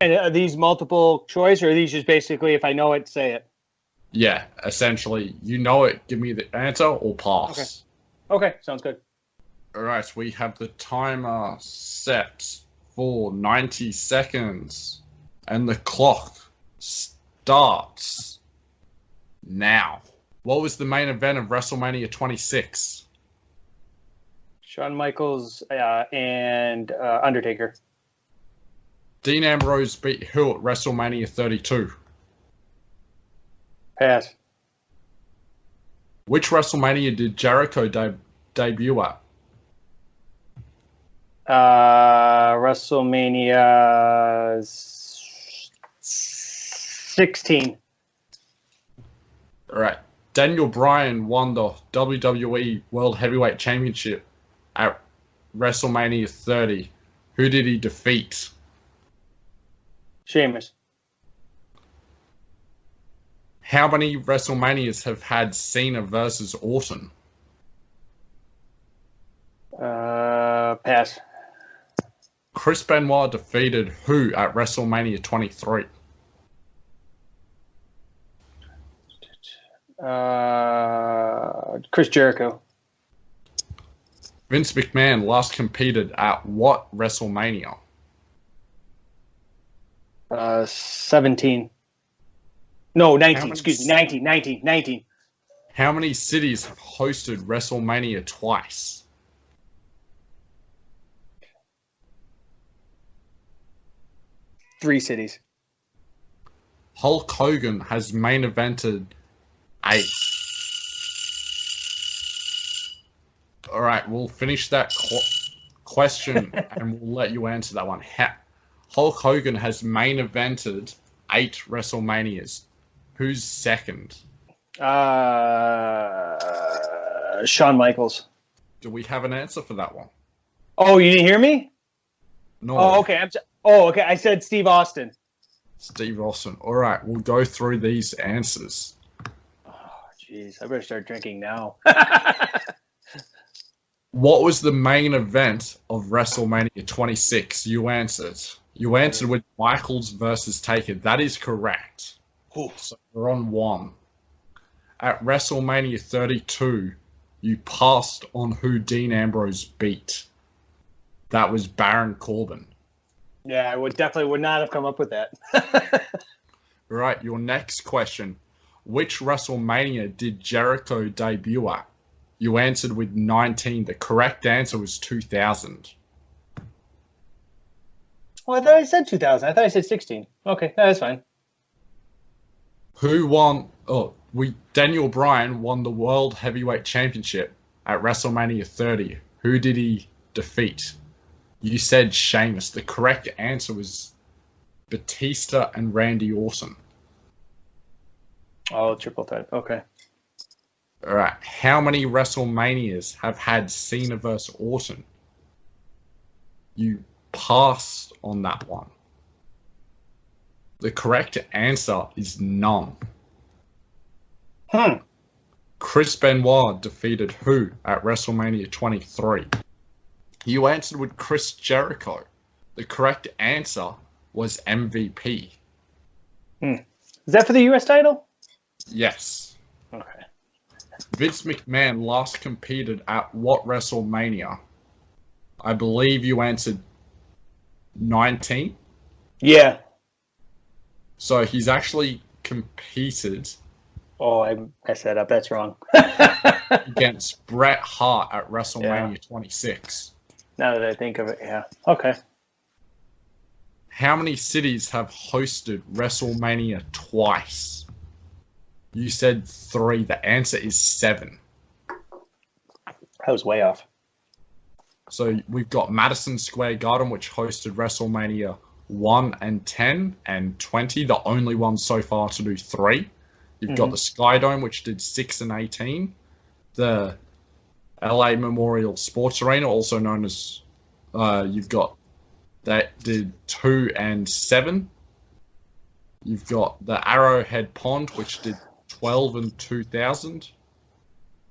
And are these multiple choice, or are these just basically if I know it, say it? Yeah, essentially, you know it, give me the answer or pass. Okay, sounds good. All right, we have the timer set for 90 seconds, and the clock starts now. What was the main event of WrestleMania 26? Shawn Michaels and Undertaker. Dean Ambrose beat who at WrestleMania 32? Pass. Which WrestleMania did Jericho debut at? WrestleMania 16. All right. Daniel Bryan won the WWE World Heavyweight Championship at WrestleMania 30. Who did he defeat? Sheamus. How many WrestleManias have had Cena versus Orton? Pass. Chris Benoit defeated who at WrestleMania 23? Chris Jericho. Vince McMahon last competed at what WrestleMania? 17. No, 19. Excuse me. 19. How many cities have hosted WrestleMania twice? Three cities. Hulk Hogan has main evented 8. All right, we'll finish that question and we'll let you answer that one. Hulk Hogan has main evented 8 WrestleManias. Who's second? Shawn Michaels. Do we have an answer for that one? Oh, you didn't hear me? No. Oh, okay. Okay. I said Steve Austin. Steve Austin. All right, we'll go through these answers. Oh, jeez. I better start drinking now. What was the main event of WrestleMania 26? You answered. You answered with Michaels versus Taker. That is correct. So we're on 1. At WrestleMania 32, you passed on who Dean Ambrose beat. That was Baron Corbin. Yeah, I definitely would not have come up with that. Right, your next question. Which WrestleMania did Jericho debut at? You answered with 19. The correct answer was 2000. Oh, I thought I said 2000. I thought I said 16. Okay, that's fine. Who won? Daniel Bryan won the World Heavyweight Championship at WrestleMania 30. Who did he defeat? You said Sheamus. The correct answer was Batista and Randy Orton. Oh, triple threat. Okay. All right. How many WrestleManias have had Cena versus Orton? You passed on that one. The correct answer is none. Chris Benoit defeated who at WrestleMania 23? You answered with Chris Jericho. The correct answer was MVP. Is that for the U.S. title? Yes. Okay. Vince McMahon last competed at what WrestleMania? I believe you answered 19. Yeah. So he's actually competed. Oh, I messed that up. That's wrong. Against Bret Hart at WrestleMania 26. Now that I think of it, yeah. Okay. How many cities have hosted WrestleMania twice? You said 3. The answer is 7. I was way off. So we've got Madison Square Garden, which hosted WrestleMania 1 and 10 and 20, the only one so far to do 3. You've got the Skydome, which did 6 and 18. The LA Memorial Sports Arena, also known as, you've got that did 2 and 7. You've got the Arrowhead Pond, which did 12 and 2000.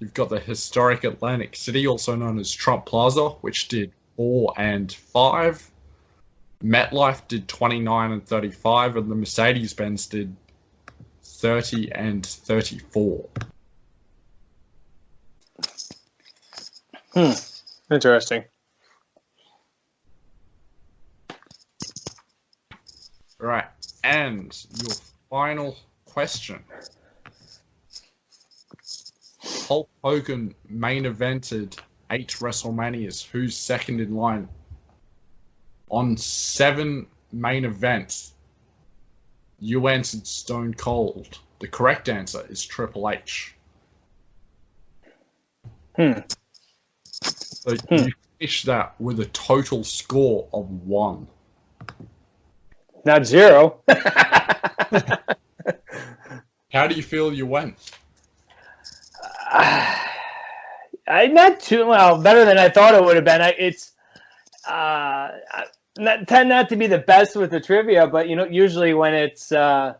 You've got the historic Atlantic City, also known as Trump Plaza, which did 4 and 5. MetLife did 29 and 35, and the Mercedes-Benz did 30 and 34. Interesting. Right, and your final question. Hulk Hogan main evented 8 WrestleManias. Who's second in line? On 7 main events, you answered Stone Cold. The correct answer is Triple H. So you finished that with a total score of 1. Not 0. How do you feel you went? Not too well. Better than I thought it would have been. Tend not to be the best with the trivia, but usually when it's current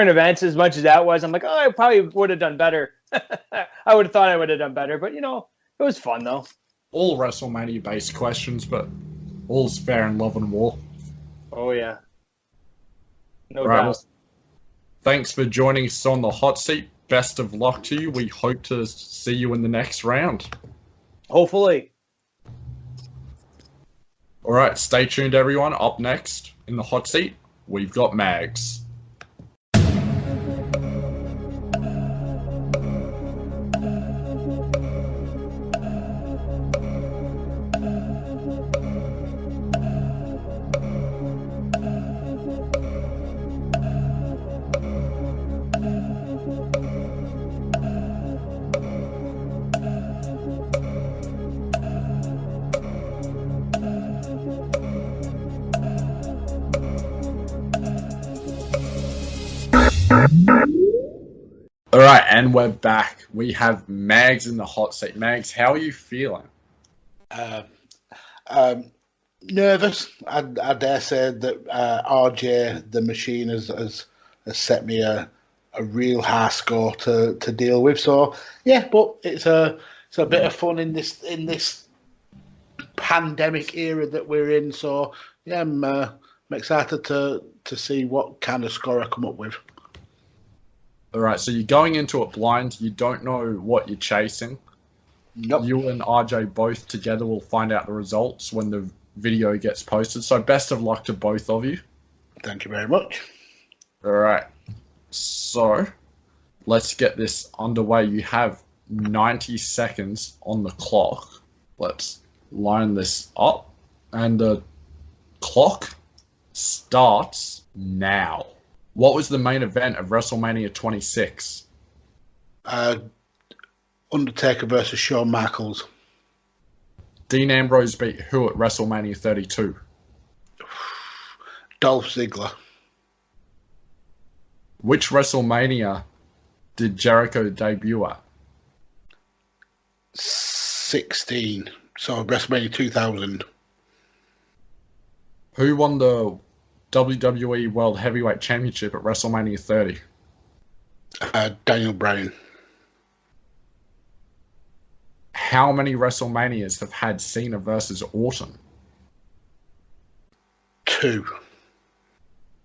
events, as much as that was, I'm like, oh, I probably would have done better. I would have thought I would have done better, but it was fun though. All WrestleMania based questions, but all's fair in love and war. Oh yeah, no Right, doubt. well, thanks for joining us on the hot seat. Best of luck to you. We hope to see you in the next round. Hopefully. All right, stay tuned, everyone. Up next in the hot seat, we've got Mags. All right, and we're back. We have Mags in the hot seat. Mags, how are you feeling? Nervous. I dare say that RJ, the machine, has set me a real high score to deal with. So yeah, but it's a bit of fun in this pandemic era that we're in. So yeah, I'm excited to see what kind of score I come up with. All right, so you're going into it blind. You don't know what you're chasing. Nope. You and RJ both together will find out the results when the video gets posted. So best of luck to both of you. Thank you very much. All right, so let's get this underway. You have 90 seconds on the clock. Let's line this up, and the clock starts now. What was the main event of WrestleMania 26? Undertaker versus Shawn Michaels. Dean Ambrose beat who at WrestleMania 32? Dolph Ziggler. Which WrestleMania did Jericho debut at? 16. So WrestleMania 2000. Who won the WWE World Heavyweight Championship at WrestleMania 30? Daniel Bryan. How many WrestleManias have had Cena versus Orton? 2.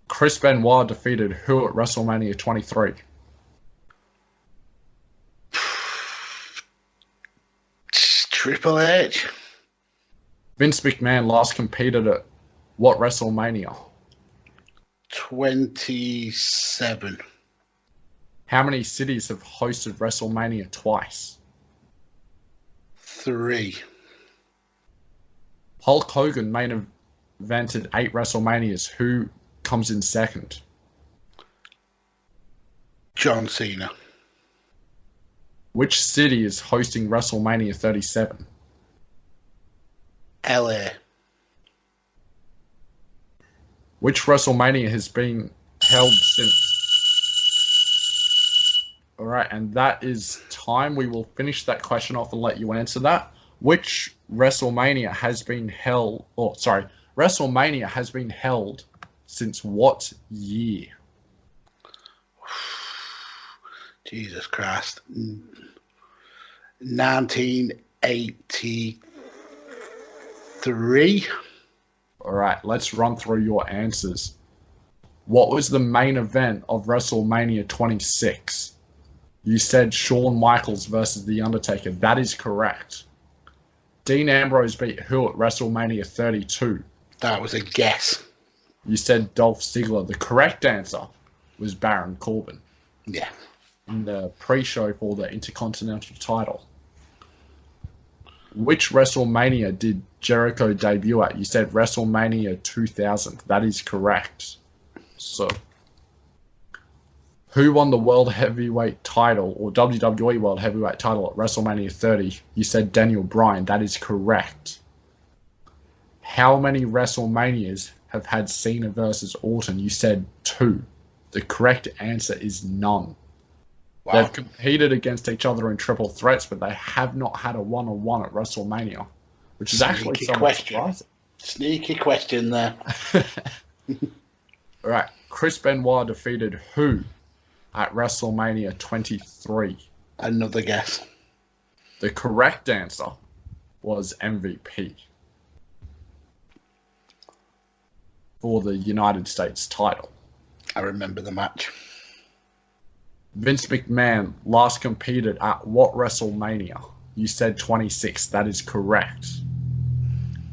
Chris Benoit defeated who at WrestleMania 23? Triple H. Vince McMahon last competed at what WrestleMania? 27. How many cities have hosted WrestleMania twice? 3. Hulk Hogan main evented 8 WrestleManias. Who comes in second? John Cena. Which city is hosting WrestleMania 37? LA. Which WrestleMania has been held since? All right, and that is time. We will finish that question off and let you answer that. Which WrestleMania has been held? Oh, sorry, WrestleMania has been held since what year? Jesus Christ. 1983. 3. All right, let's run through your answers. What was the main event of WrestleMania 26? You said Shawn Michaels versus The Undertaker. That is correct. Dean Ambrose beat who at WrestleMania 32? That was a guess. You said Dolph Ziggler. The correct answer was Baron Corbin. Yeah. In the pre-show for the Intercontinental title. Which WrestleMania did Jericho debut at? You said WrestleMania 2000. That is correct. So, who won the World Heavyweight title or WWE World Heavyweight title at WrestleMania 30? You said Daniel Bryan. That is correct. How many WrestleManias have had Cena versus Orton? You said 2. The correct answer is none. Wow. They've competed against each other in triple threats, but they have not had a one-on-one at WrestleMania, which is actually somewhat surprising. Sneaky question there. All right, Chris Benoit defeated who at WrestleMania 23? Another guess. The correct answer was MVP for the United States title. I remember the match. Vince McMahon last competed at what WrestleMania? You said 26. That is correct.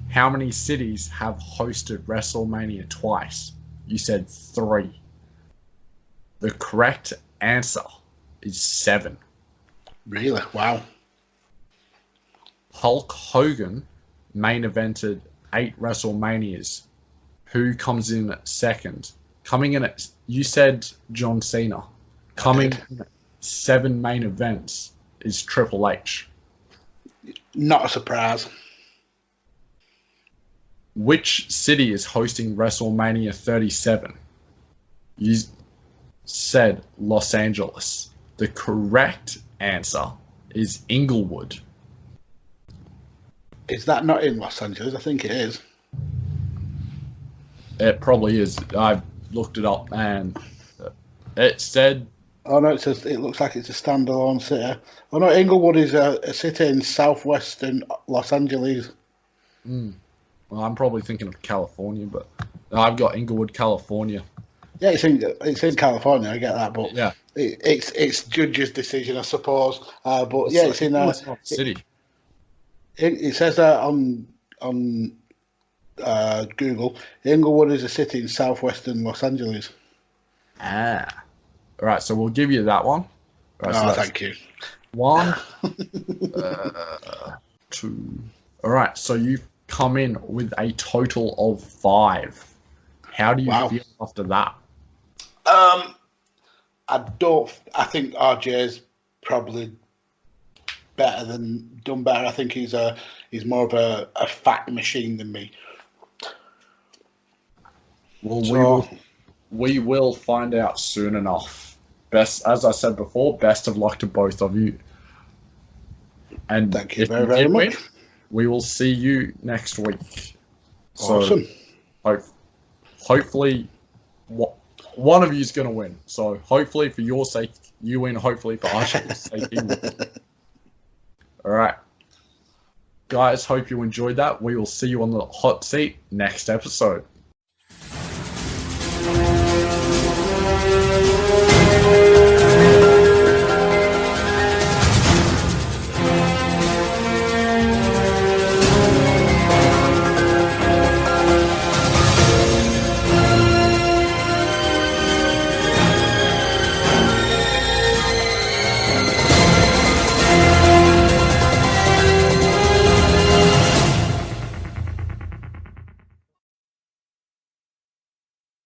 How many cities have hosted WrestleMania twice? You said 3. The correct answer is 7. Really? Wow. Hulk Hogan main evented 8 WrestleManias. Who comes in at second? Coming in at, you said John Cena. Coming in at 7 main events is Triple H. Not a surprise. Which city is hosting WrestleMania 37? You said Los Angeles. The correct answer is Inglewood. Is that not in Los Angeles? I think it is. It probably is. I looked it up and it said... Oh no, it looks like it's a standalone city. Oh no, Inglewood is a city in southwestern Los Angeles. Well, I'm probably thinking of California, but I've got Inglewood, California. Yeah, it's in California. I get that, but yeah, it's judge's decision, I suppose. But yeah, it's in it's not city. It says that on Google. Inglewood is a city in southwestern Los Angeles. Ah, all right. So we'll give you that one. Right, so thank you. 1, 2. All right. So you've come in with a total of 5. How do you feel after that? I think RJ's probably done better. I think he's more of a fact machine than me. Well, we will find out soon enough. As I said before, best of luck to both of you. And thank you very, very much. We will see you next week. Awesome. So, hopefully, one of you is going to win. So, hopefully, for your sake, you win. Hopefully, for our sake, you win. All right. Guys, hope you enjoyed that. We will see you on the hot seat next episode.